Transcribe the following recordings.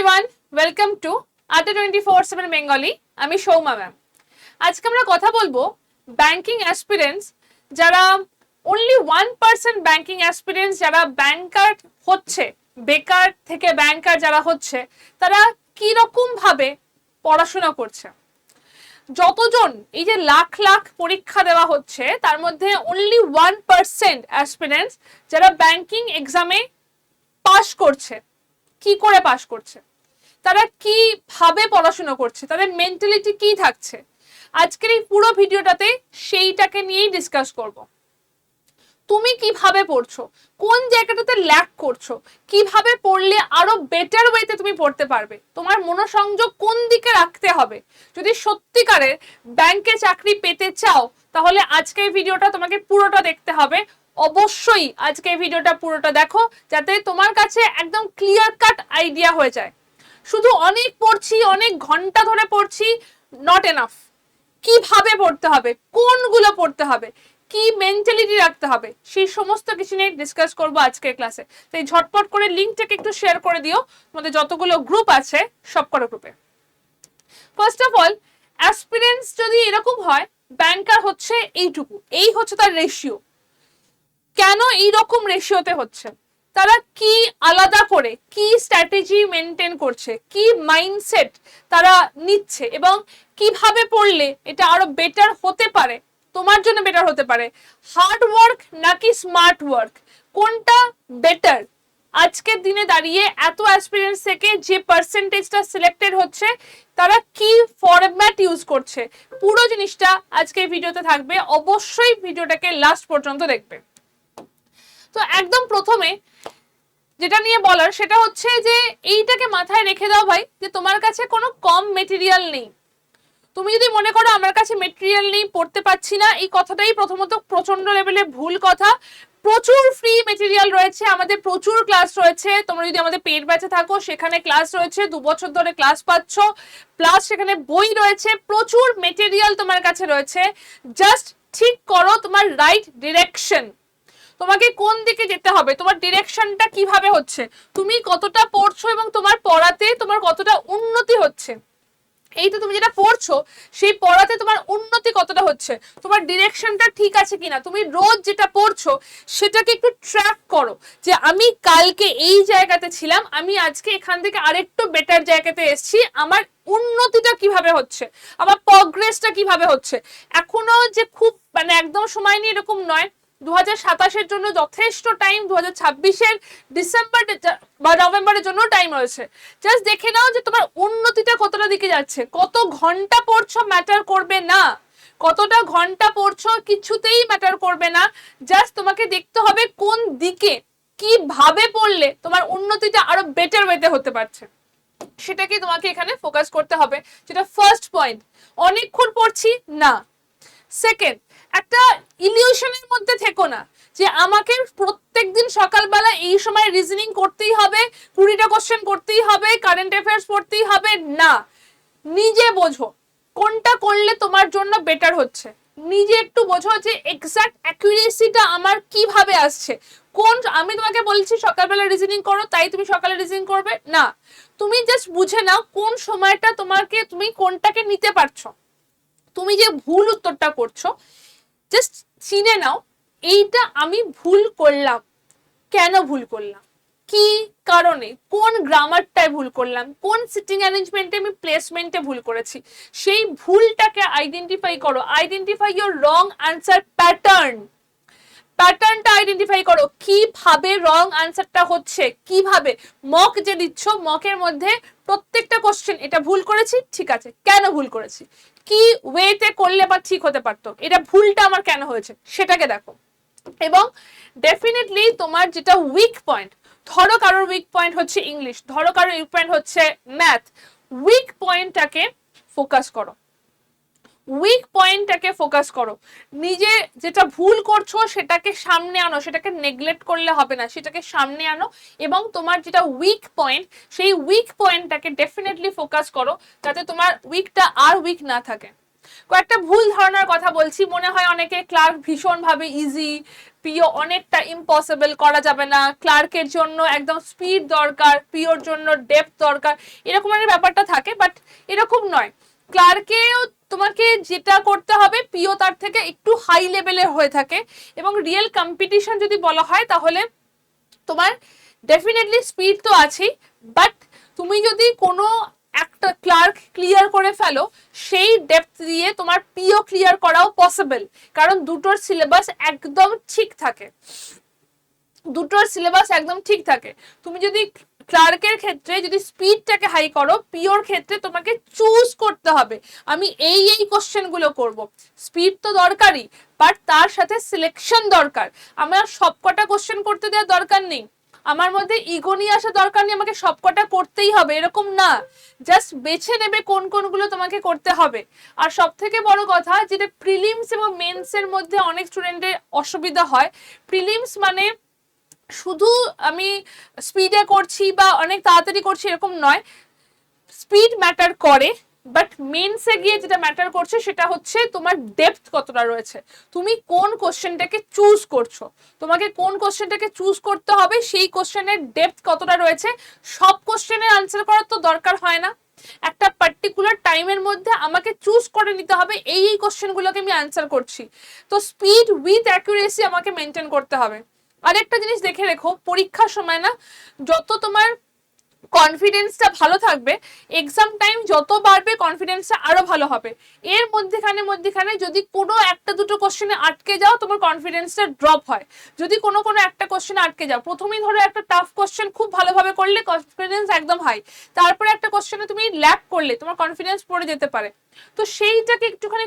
Everyone, welcome to আড্ডা 24/7 Bengali. আমি Souma ma'am. আজকে আমরা কথা বলবো ব্যাংকিং অ্যাসপিরেন্টস যারা অনলি 1% ব্যাংকিং অ্যাসপিরেন্টস যারা ব্যাংকার হচ্ছে, বেকার থেকে ব্যাংকার যারা হচ্ছে, তারা কি রকম ভাবে পড়াশোনা করছে। যতজন এই যে লাখ লাখ পরীক্ষা দেওয়া হচ্ছে তার মধ্যে অনলি 1% অ্যাসপিরেন্টস যারা ব্যাংকিং এক্সামে পাস করছে। কি করে পাস করছে, তারা কিভাবে পড়াশোনা করছে, তাদের মেন্টালিটি কি থাকছে, আজকের এই পুরো ভিডিওটাতে সেইটাকে নিয়েই ডিসকাস করব। তুমি কিভাবে পড়ছো, কোন জায়গাটাতে ল্যাক করছো, কিভাবে পড়লে আরো বেটার ওয়েতে তুমি পড়তে পারবে, তোমার মনোসংযোগ কোন দিকে রাখতে হবে। যদি সত্যিকারের ব্যাংকে চাকরি পেতে চাও তাহলে আজকের ভিডিওটা তোমাকে পুরোটা দেখতে হবে। অবশ্যই আজকে ভিডিওটা পুরোটা দেখো যাতে তোমার কাছে একদম ক্লিয়ার কাট আইডিয়া হয়ে যায়। শুধু অনেক পড়ছি, অনেক ঘন্টা ধরে পড়ছি, নট এনাফ। কিভাবে পড়তে হবে, কোনগুলো পড়তে হবে, কি মেন্টালিটি রাখতে হবে, সেই সমস্ত কিছু নিয়ে ডিসকাস করবো আজকের ক্লাসে। তাই ঝটপট করে লিঙ্কটাকে একটু শেয়ার করে দিও তোমাদের যতগুলো গ্রুপ আছে সবকটা গ্রুপে। ফার্স্ট অফ অল, অ্যাসপিরেন্টস যদি এরকম হয় ব্যাংকার হচ্ছে এইটুকু, এই হচ্ছে তার রেশিও। কেন এই রকম রেশিওতে হচ্ছে, তারা কি আলাদা করে কি স্ট্র্যাটেজি মেনটেন করছে, কি মাইন্ডসেট তারা নিচ্ছে এবং কিভাবে পড়লে এটা আরো বেটার হতে পারে, তোমার জন্য বেটার হতে পারে। হার্ড ওয়ার্ক নাকি স্মার্ট ওয়ার্ক, কোনটা বেটার? আজকের দিনে দাঁড়িয়ে এত অ্যাসপিরেন্টস থেকে যে পার্সেন্টেজটা সিলেক্টেড হচ্ছে তারা কি ফরম্যাট ইউজ করছে, পুরো জিনিসটা আজকের ভিডিওতে থাকবে। অবশ্যই ভিডিওটাকে লাস্ট পর্যন্ত দেখবে। তো একদম প্রথমে যেটা নিয়ে বলার সেটা হচ্ছে যে এইটাকে মাথায় রেখে দাও ভাই, যে তোমার কাছে কোনো কম মেটেরিয়াল নেই। তুমি যদি মনে করো আমার কাছে মেটেরিয়াল নেই, পড়তে পারছি না, এই কথাটাই প্রথমত প্রচন্ড লেভেলে ভুল কথা। প্রচুর ফ্রি মেটেরিয়াল রয়েছে, আমাদের প্রচুর ক্লাস রয়েছে। তোমরা যদি আমাদের পেড ব্যাচে থাকো সেখানে ক্লাস রয়েছে, 2 বছর ধরে ক্লাস পাচ্ছ, প্লাস সেখানে বই রয়েছে, প্রচুর মেটেরিয়াল তোমার কাছে রয়েছে। জাস্ট ঠিক করো তোমার রাইট ডিরেকশন, তোমাকে কোন দিকে যেতে হবে, তোমার ডিরেকশনটা কিভাবে হচ্ছে, তুমি কতটা পড়ছো এবং তোমার পড়াতে তোমার কতটা উন্নতি হচ্ছে। এই তো তুমি যেটা পড়ছো সেই পড়াতে তোমার উন্নতি কতটা হচ্ছে, তোমার ডিরেকশনটা ঠিক আছে কিনা, তুমি রোজ যেটা পড়ছো সেটাকে একটু ট্র্যাক করো যে আমি কালকে এই জায়গাতে ছিলাম, আমি আজকে এখান থেকে আরেকটু বেটার জায়গাতে এসেছি, আমার উন্নতিটা কিভাবে হচ্ছে, আমার প্রগ্রেসটা কিভাবে হচ্ছে। এখনো যে খুব একদম সময় নিয়ে এরকম নয়, 2027-এর জন্য যথেষ্ট টাইম, 2026-এর ডিসেম্বর বা নভেম্বরের জন্য টাইম রয়েছে। জাস্ট দেখে নাও যে তোমার উন্নতিটা কতটা দিকে যাচ্ছে। কত ঘন্টা পড়ছো ম্যাটার করবে না, কতটা ঘন্টা পড়ছো কিছুতেই ম্যাটার করবে না। জাস্ট তোমাকে দেখতে হবে কোন দিকে কিভাবে পড়লে তোমার উন্নতিটা আরো বেটার ওয়েতে হতে পারছে, সেটাকে তোমাকে এখানে ফোকাস করতে হবে। যেটা ফার্স্ট পয়েন্ট, অনেকক্ষণ পড়ছি না। সেকেন্ড, একটা ইলিউশনের মধ্যে থেকো না যে আমাকে প্রত্যেকদিন সকালবেলা এই সময় রিজনিং করতেই হবে, 20টা কোশ্চেন করতেই হবে, কারেন্ট অ্যাফেয়ার্স পড়তেই হবে। না, নিজে বোঝো কোনটা করলে তোমার জন্য বেটার হচ্ছে। নিজে একটু বোঝো যে এক্সাক্ট অ্যাকুরেসিটা আমার কিভাবে আসছে। কোন, আমি তোমাকে বলছি সকালবেলা রিজনিং করো তাই তুমি সকালে রিজনিং করবে না, তুমি জাস্ট বুঝে নাও কোন সময়টা তোমাকে, তুমি কোনটাকে নিতে পারছো। তুমি যে ভুল উত্তরটা করছো জাস্ট চিনে নাও এইটা আমি ভুল করলাম, কেন ভুল করলাম, কি কারণে, কোন গ্রামারটায় ভুল করলাম, কোন সিটিং অ্যারেঞ্জমেন্টে আমি প্লেসমেন্টে ভুল করেছি। সেই ভুলটাকে আইডেন্টিফাই করো, identify your wrong answer pattern. প্যাটার্নটা আইডেন্টিফাই করো, কিভাবে রং আনসারটা হচ্ছে, কিভাবে মক যে দিচ্ছ মকের মধ্যে প্রত্যেকটা কোশ্চেন এটা ভুল করেছি, ঠিক আছে কেন ভুল করেছি, কি ওয়েতে করলে বা ঠিক হতে পারতো, এটা ভুলটা আমার কেন হয়েছে সেটাকে দেখো। এবং ডেফিনেটলি তোমার যেটা উইক পয়েন্ট, ধরো কারোর উইক পয়েন্ট হচ্ছে ইংলিশ, ধরো কারোর উইক পয়েন্ট হচ্ছে ম্যাথ, উইক পয়েন্টটাকে ফোকাস করো, উইক পয়েন্টটাকে ফোকাস করো। নিজে যেটা ভুল করছো সেটাকে সামনে আনো, সেটাকে নেগলেক্ট করলে হবে না, সেটাকে সামনে আনো এবং তোমার যেটা উইক পয়েন্ট সেই উইক পয়েন্টটাকে ডেফিনেটলি ফোকাস করো যাতে তোমার উইকটা আর উইক না থাকে। কয়েকটা ভুল ধারণার কথা বলছি। মনে হয় অনেকে ক্লার্ক ভীষণ ভাবে ইজি, পিও অনেকটা ইম্পসিবল, করা যাবে না, ক্লার্কের জন্য একদম স্পিড দরকার, পিওর জন্য ডেপথ দরকার, এরকম একটা ব্যাপারটা থাকে। বাট এরকম নয়, ক্লার্কেও তোমাকে যেটা করতে হবে পিও তার থেকে একটু হাই লেভেলের হয়ে থাকে। এবং রিয়েল কম্পিটিশন যদি বলা হয় তাহলে তোমার ডেফিনেটলি স্পিড তো আছেই, বাট তুমি যদি কোনো একটা ক্লার্ক ক্লিয়ার করে ফেলো, সেই ডেপথ দিয়ে তোমার পিও ক্লিয়ার করাও পসিবল, কারণ দুটোর সিলেবাস একদম ঠিক থাকে, দুটোর সিলেবাস একদম ঠিক থাকে। তুমি যদি ক্লার্কের ক্ষেত্রে যদি স্পিডটাকে হাই করো, পিওর ক্ষেত্রে তোমাকে চুজ করতে হবে আমি এই কোশ্চেনগুলো করব। স্পিড তো দরকারই, বাট তার সাথে সিলেকশন দরকার। আমার সবকটা কোশ্চেন করতে দেওয়ার দরকার নেই, আমার মধ্যে ইগো নিয়ে আসা দরকার নেই আমাকে সবকটা করতেই হবে, এরকম না। জাস্ট বেছে নেবে কোন কোনগুলো তোমাকে করতে হবে। আর সব থেকে বড় কথা, যেটা প্রিলিমস এবং মেন্সের মধ্যে অনেক স্টুডেন্টের অসুবিধা হয়, প্রিলিমস মানে শুধু আমি স্পিডে করছি বা অনেক তাড়াতাড়ি করছি এরকম নয়, স্পিড ম্যাটার করে, বাট মেন্সে গিয়ে যেটা ম্যাটার করছে সেটা হচ্ছে তোমার ডেপথ কতটা রয়েছে, তুমি কোন কোশ্চেনটাকে চুজ করছো, তোমাকে কোন কোশ্চেনটাকে চুজ করতে হবে, সেই কোশ্চেনের ডেপথ কতটা রয়েছে। সব কোশ্চেনের আনসার করার তো দরকার হয় না, একটা পার্টিকুলার টাইমের মধ্যে আমাকে চুজ করে নিতে হবে এই কোশ্চেনগুলোকে আমি আনসার করছি। তো স্পিড উইথ অ্যাকুরেসি আমাকে মেনটেন করতে হবে। আরেকটা জিনিস দেখে রেখো, পরীক্ষার সময় না যত তোমার কনফিডেন্সটা ভালো থাকবে, এক্সাম টাইম যত বাড়বে কনফিডেন্সটা আরো ভালো হবে। এর মধ্যেখানে যদি কোনো একটা দুটো কোশ্চেনে আটকে যাও, তোমার কনফিডেন্সটা ড্রপ হয়। যদি কোনো একটা কোশ্চেনে আটকে যাও, প্রথমেই ধরো একটা টাফ কোশ্চেন খুব ভালোভাবে করলে কনফিডেন্স একদম হাই, তারপরে একটা কোশ্চেনে তুমি ল্যাপ করলে তোমার কনফিডেন্স পড়ে যেতে পারে। তো সেইটাকে একটুখানি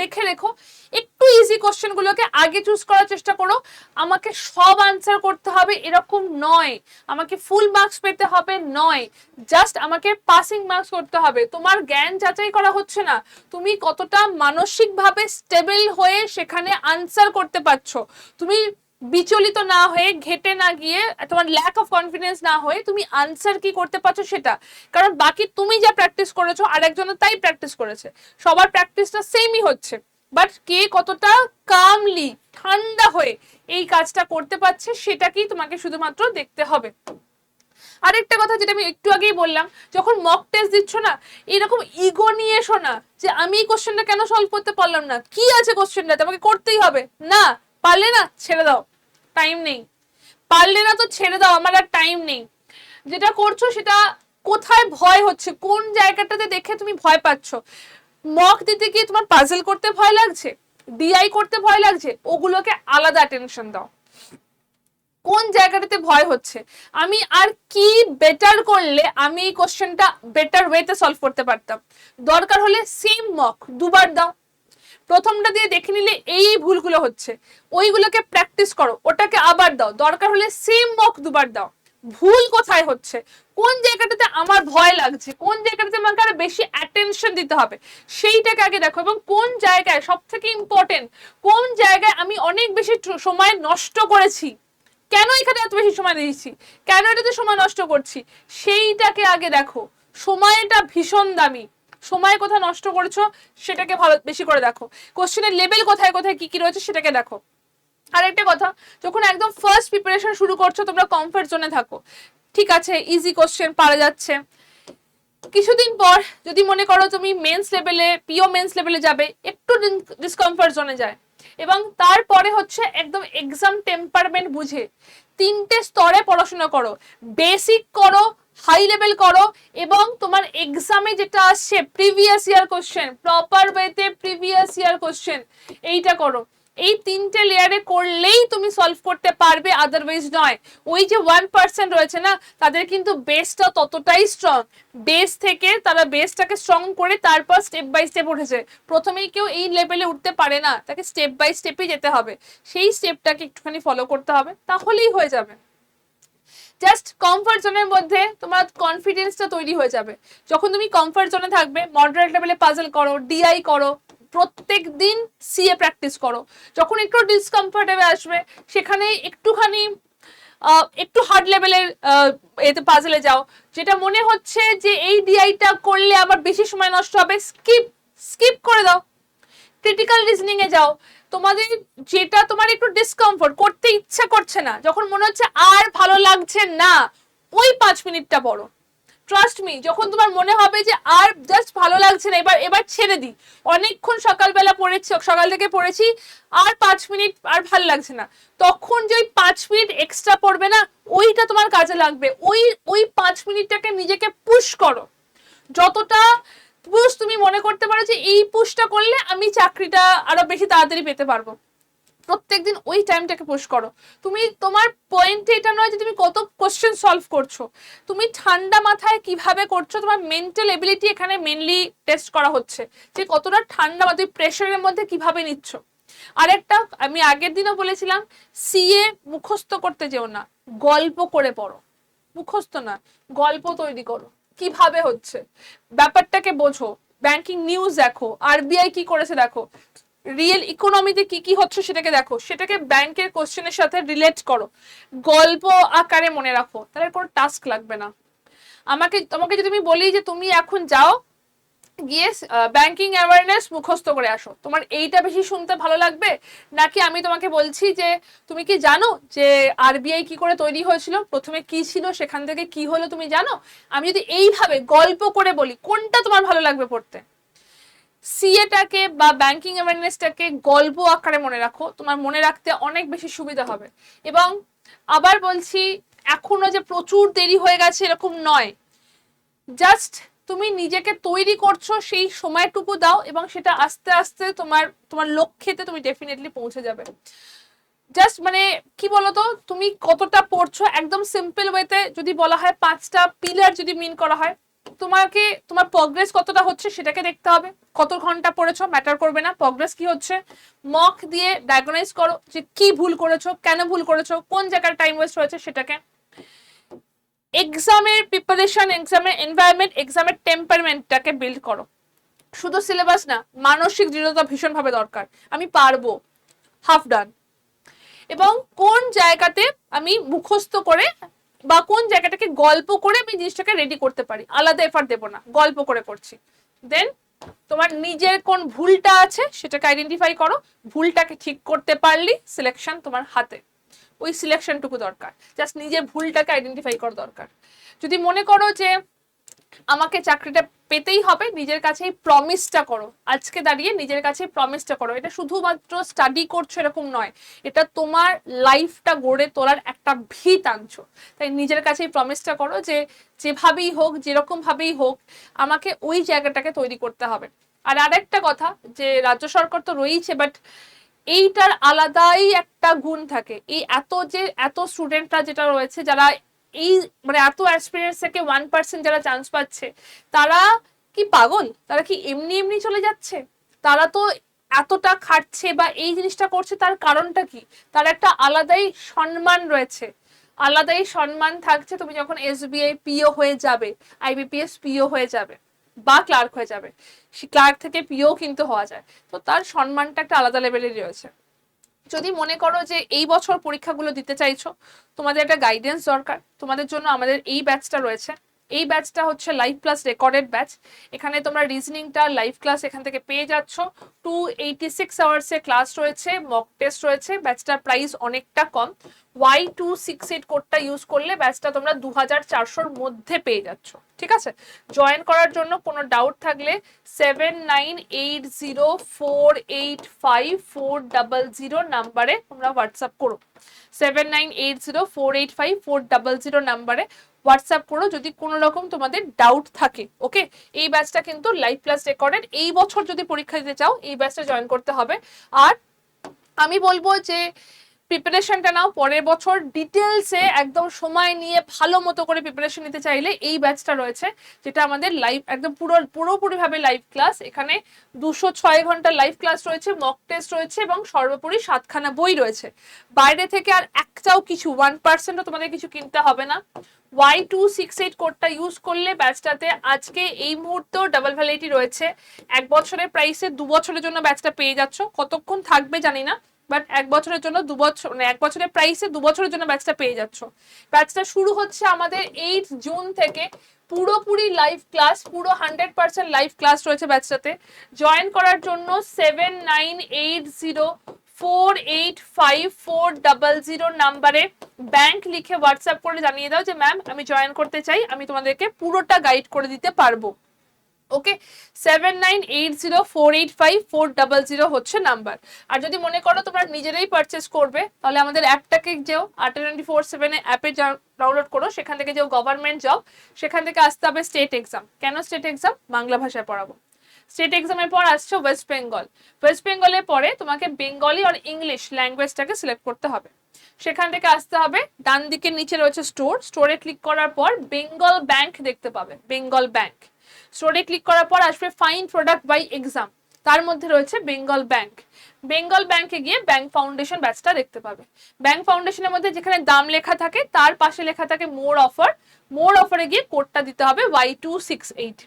দেখে রেখো, একটু ইজি কোশ্চেনগুলোকে আগে চুজ করার চেষ্টা করো। আমাকে সব আনসার করতে হবে এরকম নয়, আমাকে ফুল মার্কস পেতে হবে নয়, জাস্ট আমাকে পাসিং মার্কস করতে হবে। তোমার জ্ঞান যাচাই করা হচ্ছে না, তুমি কতটা মানসিকভাবে স্টেবল হয়ে সেখানে আনসার করতে পারছো, তুমি বিচলিত না হয়ে, ঘেটে না গিয়ে, তোমার ল্যাক অফ কনফিডেন্স না হয়ে তুমি আনসার কি করতে পারছো সেটা। কারণ বাকি তুমি যা প্র্যাকটিস করেছো আরেকজন তাই প্র্যাকটিস করেছে, সবার প্র্যাকটিসটা সেমই হচ্ছে, বাট কে কতটা কামলি ঠান্ডা হয়ে এই কাজটা করতে পারছে সেটাকেই তোমাকে শুধুমাত্র দেখতে হবে। আরেকটা কথা যেটা আমি একটু আগেই বললাম, যখন মক টেস্ট দিচ্ছ না, এরকম ইগো নিয়ে এসো না যে আমি এই কোশ্চেনটা কেন সলভ করতে পারলাম না, কি আছে কোশ্চেনটাতে আমাকে করতেই হবে, না পারলে না ছেড়ে দাও, টাইম নেই, পারলে না তো ছেড়ে দাও, আমার আর টাইম নেই। যেটা করছো সেটা কোথায় ভয় হচ্ছে, কোন জায়গাটাতে দেখে তুমি ভয় পাচ্ছ, মক দিতে গিয়ে তোমার পাজল করতে ভয় লাগছে, ডিআই করতে ভয় লাগছে, ওগুলোকে আলাদা টেনশন দাও। কোন জায়গাটাতে ভয় হচ্ছে, আমি আর কি বেটার করলে আমি এই কোশ্চেনটা বেটার ওয়েতে সলভ করতে পারতাম, দরকার হলে সেম মক দুবার দাও, প্রথমটা দিয়ে দেখে নিলে এই ভুলগুলো হচ্ছে, ওইগুলোকে প্র্যাকটিস করো, ওটাকে আবার দাও, দরকার হলে সেম মক দুবার দাও। ভুল কোথায় হচ্ছে, কোন জায়গাটাতে আমার ভয় লাগছে, কোন জায়গাটাতে আমাকে আরো বেশি অ্যাটেনশন দিতে হবে সেইটাকে আগে দেখো। এবং কোন জায়গায় সব থেকে ইম্পর্টেন্ট, কোন জায়গায় আমি অনেক বেশি সময় নষ্ট করেছি, কেন এখানে এত বেশি সময় দিয়েছি, কেন এটাতে সময় নষ্ট করছি, সেইটাকে আগে দেখো। সময়টা ভীষণ দামি, সময় কোথায় নষ্ট করেছো সেটাকে ভালো বেশি করে দেখো, কোশ্চেনের লেভেল কোথায় কোথায় কি কি রয়েছে সেটাকে দেখো। আর একটা কথা, যখন একদম ফার্স্ট প্রিপারেশন শুরু করছো তোমরা কমফর্ট জোনে থাকো, ঠিক আছে ইজি কোশ্চেন পারা যাচ্ছে, কিছুদিন পর যদি মনে করো তুমি মেন্স লেভেলে, পিও মেন্স লেভেলে যাবে, একটু ডিসকমফর্ট জোনে যায়, এবং তারপরে হচ্ছে একদম এক্সাম টেম্পারমেন্ট বুঝে তিনটে স্তরে পড়াশোনা করো, বেসিক করো, হাই লেভেল করো, এবং তোমার এক্সামে যেটা আসছে প্রিভিয়াস ইয়ার কোশ্চেন, প্রপার ওয়েতে প্রিভিয়াস ইয়ার কোশ্চেন, এইটা করো। এই তিনটে লেয়ারে করলেই তুমি সলভ করতে পারবে, আদারওয়াইজ নয়। ওই যে 1% রয়েছে না, তাদের কিন্তু বেসটা ততটাই স্ট্রং, বেস থেকে তারা বেসটাকে স্ট্রং করে তারপর স্টেপ বাই স্টেপ উঠেছে, প্রথমেই কেউ এই লেভেলে উঠতে পারে না, তাকে স্টেপ বাই স্টেপই যেতে হবে, সেই স্টেপটাকে একটুখানি ফলো করতে হবে, তাহলেই হয়ে যাবে। জাস্ট কমফর্ট জোনের মধ্যে তোমার কনফিডেন্সটা তৈরি হয়ে যাবে, যখন তুমি কমফর্ট জোনে থাকবে, মডারেট লেভেলে পাজল করো, ডিআই করো, প্রত্যেক দিন সিএ প্র্যাকটিস করো, যখন একটু ডিসকমফর্টেবল আসবে সেখানে একটুখানি একটু হার্ড লেভেলের এতে পাজলে যাও, যেটা মনে হচ্ছে যে এই ডিআইটা করলে আবার বেশি সময় নষ্ট হবে, স্কিপ করে দাও, ক্রিটিক্যাল রিজনিং এ যাও, তোমাদের যেটা তোমার একটু ডিসকমফোর্ট, করতে ইচ্ছা করছে না, যখন মনে হচ্ছে আর ভালো লাগছে না, ওই 5 মিনিটটা পড়ো। ট্রাস্ট মি, যখন তোমার মনে হবে যে আর জাস্ট ভালো লাগছে না, এবার এবার ছেড়ে দিই, অনেকক্ষণ সকালবেলা পড়েছি, সকাল থেকে পড়েছি, আর 5 মিনিট আর ভালো লাগছে না, তখন যে ওই 5 মিনিট এক্সট্রা পড়বে না, ওইটা তোমার কাজে লাগবে। ওই ওই 5 মিনিটটাকে নিজেকে পুশ করো, যতটা পুশ তুমি মনে করতে পারো যে এই পুশটা করলে আমি চাকরিটা আরো বেশি তাড়াতাড়ি পেতে পারবো, প্রত্যেকদিন ওই টাইমটাকে পুশ করো। তুমি তোমার পয়েন্ট এটা নয় যে তুমি কত কোশ্চেন সলভ করছো, তুমি ঠান্ডা মাথায় কিভাবে করছো, তোমার মেন্টাল এবিলিটি এখানে মেনলি টেস্ট করা হচ্ছে, যে কতটা ঠান্ডা মাথায় প্রেশারের মধ্যে কিভাবে নিচ্ছ। আরেকটা আমি আগের দিনও বলেছিলাম, সিএ মুখস্থ করতে যেও না, গল্প করে পড়ো, মুখস্থ না, গল্প তৈরি করো, কিভাবে হচ্ছে ব্যাপারটাকে বোঝো, ব্যাংকিং নিউজ দেখো, আরবিআই কি করেছে দেখো, রিয়েল ইকোনমিতে কি কি হচ্ছে সেটাকে দেখো, সেটাকে ব্যাংকের কোশ্চেনের সাথে রিলেট করো, গল্প আকারে মনে রাখো, তাহলে কোনো টাস্ক লাগবে না। তোমাকে যদি আমি বলি যে তুমি এখন যাও গিয়ে ব্যাংকিং অ্যাওয়ারনেস মুখস্থ করে আসো, তোমার এইটা বেশি শুনতে ভালো লাগবে, নাকি আমি তোমাকে বলছি যে তুমি কি জানো যে আরবিআই কি করে তৈরি হয়েছিল, প্রথমে কি ছিল, সেখান থেকে কি হলো তুমি জানো, আমি যদি এইভাবে গল্প করে বলি, কোনটা তোমার ভালো লাগবে পড়তে? সিএটাকে বা ব্যাংকিং অ্যাওয়ারনেসটাকে গল্প আকারে মনে রাখো, তোমার মনে রাখতে অনেক বেশি সুবিধা হবে। এবং আবার বলছি, এখনো যে প্রচুর দেরি হয়ে গেছে এরকম নয়, জাস্ট তুমি নিজেকে তৈরি করছো, সেই সময়টুকু দাও, এবং সেটা আস্তে আস্তে তোমার তোমার লক্ষ্যেতে তুমি ডেফিনেটলি পৌঁছে যাবে। জাস্ট মানে কি বলতো, তুমি কতটা পড়ছো, একদম সিম্পল ওয়েতে যদি বলা হয়, 5টা পিলার যদি মিন করা হয়, তোমাকে তোমার প্রগ্রেস কতটা হচ্ছে সেটাকে দেখতে হবে। কত ঘন্টা পড়েছো ম্যাটার করবে না, প্রগ্রেস কি হচ্ছে, মক দিয়ে ডায়াগনাইজ করো যে কি ভুল করেছো, কেন ভুল করেছো, কোন জায়গায় টাইম ওয়েস্ট হয়েছে সেটাকে। এক্সামের প্রিপারেশন, এক্সামের এনভায়রনমেন্ট, এক্সামের টেম্পারমেন্টটাকে বিল্ড করো। শুধু সিলেবাস না, মানসিক দৃঢ়তা ভীষণভাবে দরকার, আমি পারবো, হাফ ডান। এবং কোন জায়গাতে আমি মুখস্থ করে বা কোন জায়গাটাকে গল্প করে আমি জিনিসটাকে রেডি করতে পারি, আলাদা এফার্ট দেবো না, গল্প করে করছি। দেন তোমার নিজের কোন ভুলটা আছে সেটাকে আইডেন্টিফাই করো, ভুলটাকে ঠিক করতে পারলি সিলেকশন তোমার হাতে, ওই সিলেকশনটুকু দরকার, জাস্ট নিজের ভুলটাকে আইডেন্টিফাই করা দরকার। যদি মনে করো যে আমাকে চাকরিটা পেতেই হবে, নিজের কাছেই প্রমিসটা করো, আজকে দাঁড়িয়ে নিজের কাছে প্রমিসটা করো, এটা শুধুমাত্র স্টাডি করছো এরকম নয়, এটা তোমার লাইফটা গড়ে তোলার একটা ভিত আনছো। তাই নিজের কাছেই প্রমিসটা করো যে যেভাবেই হোক, যেরকম ভাবেই হোক, আমাকে ওই জায়গাটাকে তৈরি করতে হবে। আর আরেকটা কথা, যে রাজ্য সরকার তো রয়েছে, বাট এইটার আলাদাই একটা গুণ থাকে, এই এত স্টুডেন্টরা যেটা রয়েছে, যারা এই মানে এত এক্সপিরিয়েন্স থেকে 1% যারা চান্স পাচ্ছে, তারা কি পাগল? তারা কি এমনি এমনি চলে যাচ্ছে? তারা তো এতটা খাটছে বা এই জিনিসটা করছে, তার কারণটা কি? তার একটা আলাদাই সম্মান রয়েছে, আলাদাই সম্মান থাকছে। তুমি যখন এসবিআই পিও হয়ে যাবে, আইবিপিএস পিও হয়ে যাবে বা ক্লার্ক হয়ে যাবে, ক্লার্ক থেকে পিও কিন্তু হওয়া যায়, তো তার সম্মানটা একটা আলাদা লেভেলের রয়েছে। যদি মনে করো যে এই বছর পরীক্ষাগুলো দিতে চাইছো, তোমাদের একটা গাইডেন্স দরকার, তোমাদের জন্য আমাদের এই ব্যাচটা রয়েছে। এই ব্যাচটা হচ্ছে লাইভ ক্লাস রেকর্ডেড ব্যাচ, এখানে তোমরা রিজনিংটা লাইভ ক্লাস এখান থেকে পেয়ে যাচ্ছ। 286 আওয়ার্সে ক্লাস রয়েছে, মক টেস্ট রয়েছে, ব্যাচটার প্রাইস অনেকটা কম। Y268 কোডটা ইউজ করলে ব্যাচটা তোমরা 2400-র মধ্যে পেয়ে যাচ্ছ, ঠিক আছে? জয়েন করার জন্য কোনো ডাউট থাকলে 7980485400 নাম্বারে তোমরা হোয়াটসঅ্যাপ করো, 7980485400 নাম্বারে হোয়াটসঅ্যাপ করো যদি কোনো রকম তোমাদের ডাউট থাকে। ওকে, এই ব্যাচটা কিন্তু লাইভ ক্লাস রেকর্ডেড, এই বছর যদি পরীক্ষা দিতে চাও এই ব্যাচটা জয়েন করতে হবে। আর আমি বলবো যে প্রিপারেশনটা নাও, পরের বছর ডিটেলসে একদম সময় নিয়ে ভালো মতো করে প্রিপারেশন নিতে চাইলে এই ব্যাচটা রয়েছে, যেটা আমাদের লাইভ একদম পুরোপুরিভাবে লাইভ ক্লাস। এখানে 206 ঘন্টা লাইভ ক্লাস রয়েছে, মক টেস্ট রয়েছে, এবং সর্বোপরি 7খানা বই রয়েছে। বাইরে থেকে আর একটাও কিছু 1%ও তোমাদের কিছু কিনতে হবে না। Y268 কোডটা ইউজ করলে ব্যাচটাতে আজকে এই মুহূর্তেও ডাবল ভ্যালিডিটি রয়েছে, 1 বছরের প্রাইসে 2 বছরের জন্য ব্যাচটা পেয়ে যাচ্ছ। কতক্ষণ থাকবে জানি না, বাট 1 বছরের জন্য 2 বছর, মানে 1 বছরের প্রাইসে 2 বছরের জন্য ব্যাচটা পেয়ে যাচ্ছ। ব্যাচটা শুরু হচ্ছে আমাদের 8 জুন থেকে, পুরোপুরি লাইভ ক্লাস, পুরো 100% লাইভ ক্লাস রয়েছে ব্যাচটাতে। জয়েন করার জন্য 7980485400 নাম্বারে ব্যাংক লিখে হোয়াটসঅ্যাপ করে জানিয়ে দাও যে ম্যাম আমি জয়েন করতে চাই, আমি তোমাদেরকে পুরোটা গাইড করে দিতে পারবো। ওকে, 7980485400 হচ্ছে নাম্বার। আর যদি মনে করো তোমরা নিজেরাই পারচেস করবে, তাহলে আমাদের অ্যাপটাকে যেও ATA24/7 অ্যাপে ডাউনলোড করো, সেখান থেকে যেও গভর্নমেন্ট জব, সেখান থেকে আসতে হবে স্টেট এক্সাম। কেন স্টেট এক্সাম? বাংলা ভাষায় পড়াবো। স্টেট এক্সামের পর আসছে ওয়েস্ট বেঙ্গল। ওয়েস্ট বেঙ্গলের পরে তোমাকে বেঙ্গলি আর ইংলিশ ল্যাঙ্গুয়েজটাকে সিলেক্ট করতে হবে। সেখান থেকে আসতে হবে, ডান দিকের নিচে রয়েছে স্টোর, স্টোরে ক্লিক করার পর বেঙ্গল ব্যাংক দেখতে পাবে, বেঙ্গল ব্যাংক। স্টোরে ক্লিক করার পর আসবে ফাইন প্রোডাক্ট বাই এক্সাম, তার মধ্যে রয়েছে বেঙ্গল ব্যাংক। বেঙ্গল ব্যাংকে গিয়ে ব্যাংক ফাউন্ডেশন ব্যাচটা দেখতে পাবে। ব্যাংক ফাউন্ডেশনের মধ্যে যেখানে দাম লেখা থাকে তার পাশে লেখা থাকে মোর অফার, মোর অফারে গিয়ে কোডটা দিতে হবে Y268।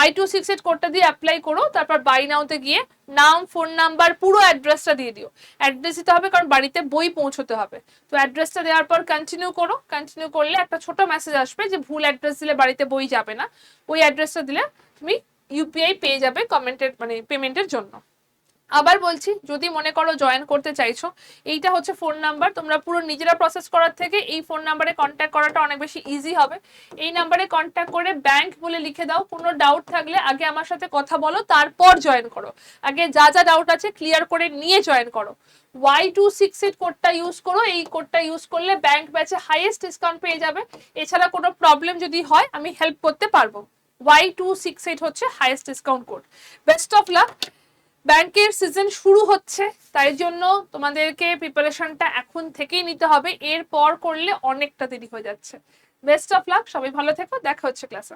Y268 কোডটা দিয়ে অ্যাপ্লাই করো, তারপর বাই নাওতে গিয়ে নাম, ফোন নাম্বার, পুরো অ্যাড্রেসটা দিয়ে দিও। অ্যাড্রেস দিতে হবে কারণ বাড়িতে বই পৌঁছতে হবে। তো অ্যাড্রেসটা দেওয়ার পর কন্টিনিউ করো। কন্টিনিউ করলে একটা ছোট মেসেজ আসবে যে ভুল অ্যাড্রেস দিলে বাড়িতে বই যাবে না। ওই অ্যাড্রেসটা দিলে তুমি ইউপিআই পেয়ে যাবে কমেন্টের, মানে পেমেন্টের জন্য। আবার বলছি, যদি মনে করো জয়েন করতে চাইছো, এইটা হচ্ছে ফোন নাম্বার। তোমরা পুরো নিজেরা প্রসেস করার থেকে এই ফোন নাম্বারে কন্ট্যাক্ট করাটা অনেক বেশি ইজি হবে। এই নাম্বারে কন্ট্যাক্ট করে ব্যাংক বলে লিখে দাও। কোনো ডাউট থাকলে আগে আমার সাথে কথা বলো, তারপর জয়েন করো। আগে যা যা ডাউট আছে ক্লিয়ার করে নিয়ে জয়েন করো। Y268 কোডটা ইউজ করো। এই কোডটা ইউজ করলে ব্যাংক ব্যাচে হাইয়েস্ট ডিসকাউন্ট পেয়ে যাবে। এছাড়া কোনো প্রবলেম যদি হয় আমি হেল্প করতে পারবো। Y268 হচ্ছে highest discount code. Best of luck. ব্যাংকের সিজন শুরু হচ্ছে, তাই জন্য তোমাদেরকে প্রিপারেশনটা এখন থেকেই নিতে হবে, এরপর করলে অনেকটা দেরি হয়ে যাচ্ছে। বেস্ট অফ লাক, সবাই ভালো থেকো, দেখা হচ্ছে ক্লাসে।